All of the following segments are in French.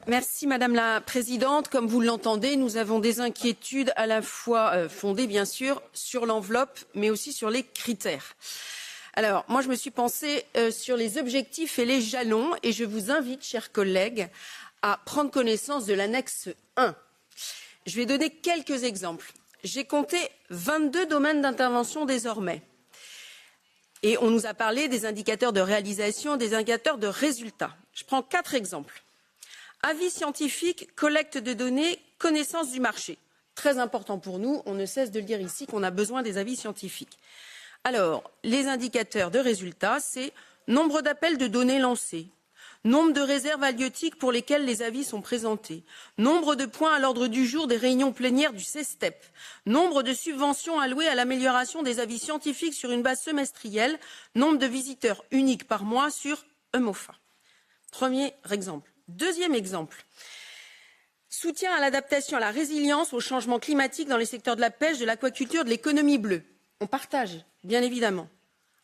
Merci Madame la Présidente. Comme vous l'entendez, nous avons des inquiétudes à la fois fondées, bien sûr, sur l'enveloppe, mais aussi sur les critères. Alors, moi, je me suis penchée sur les objectifs et les jalons, et je vous invite, chers collègues, à prendre connaissance de l'annexe 1. Je vais donner quelques exemples. J'ai compté 22 domaines d'intervention désormais. Et on nous a parlé des indicateurs de réalisation, des indicateurs de résultats. Je prends 4 exemples. Avis scientifique, collecte de données, connaissance du marché. Très important pour nous, on ne cesse de le dire ici qu'on a besoin des avis scientifiques. Alors, les indicateurs de résultats, c'est nombre d'appels de données lancés, nombre de réserves halieutiques pour lesquelles les avis sont présentés, nombre de points à l'ordre du jour des réunions plénières du CESTEP, nombre de subventions allouées à l'amélioration des avis scientifiques sur une base semestrielle, nombre de visiteurs uniques par mois sur EMOFA. Premier exemple. Deuxième exemple. Soutien à l'adaptation, à la résilience au changement climatique dans les secteurs de la pêche, de l'aquaculture, de l'économie bleue. On partage, bien évidemment.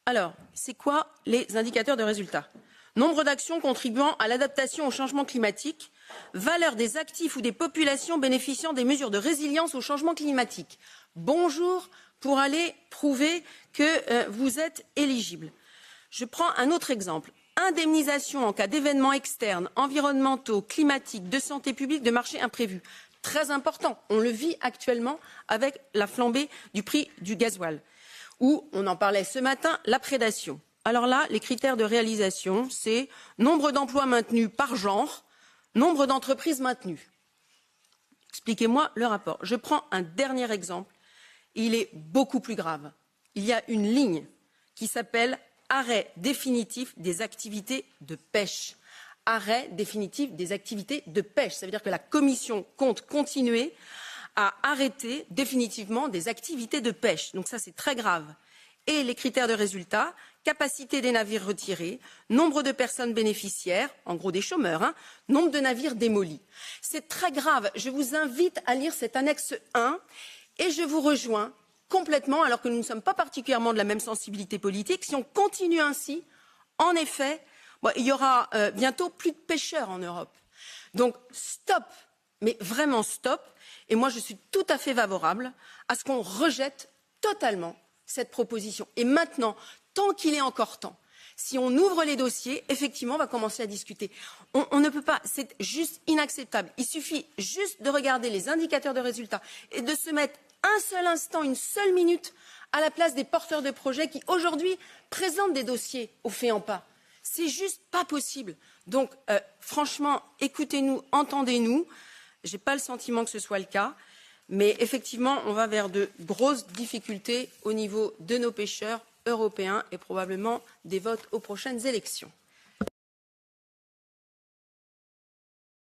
Alors, c'est quoi les indicateurs de résultats? Nombre d'actions contribuant à l'adaptation au changement climatique, valeur des actifs ou des populations bénéficiant des mesures de résilience au changement climatique. Bonjour pour aller prouver que vous êtes éligible. Je prends un autre exemple. Indemnisation en cas d'événements externes, environnementaux, climatiques, de santé publique, de marché imprévus. Très important. On le vit actuellement avec la flambée du prix du gasoil. Ou, on en parlait ce matin, la prédation. Alors là, les critères de réalisation, c'est nombre d'emplois maintenus par genre, nombre d'entreprises maintenues. Expliquez-moi le rapport. Je prends un dernier exemple. Il est beaucoup plus grave. Il y a une ligne qui s'appelle arrêt définitif des activités de pêche. Arrêt définitif des activités de pêche. Ça veut dire que la Commission compte continuer à arrêter définitivement des activités de pêche. Donc ça, c'est très grave. Et les critères de résultat, capacité des navires retirés, nombre de personnes bénéficiaires, en gros des chômeurs, nombre de navires démolis. C'est très grave. Je vous invite à lire cette annexe 1 et je vous rejoins complètement, alors que nous ne sommes pas particulièrement de la même sensibilité politique. Si on continue ainsi, en effet, il y aura bientôt plus de pêcheurs en Europe. Donc stop, mais vraiment stop. Et moi, je suis tout à fait favorable à ce qu'on rejette totalement cette proposition. Et maintenant, tant qu'il est encore temps, si on ouvre les dossiers, effectivement, on va commencer à discuter. On ne peut pas, c'est juste inacceptable. Il suffit juste de regarder les indicateurs de résultats et de se mettre un seul instant, une seule minute à la place des porteurs de projets qui aujourd'hui présentent des dossiers au fait en pas. C'est juste pas possible. Donc franchement, écoutez-nous, entendez-nous. Je n'ai pas le sentiment que ce soit le cas, mais effectivement, on va vers de grosses difficultés au niveau de nos pêcheurs européens et probablement des votes aux prochaines élections.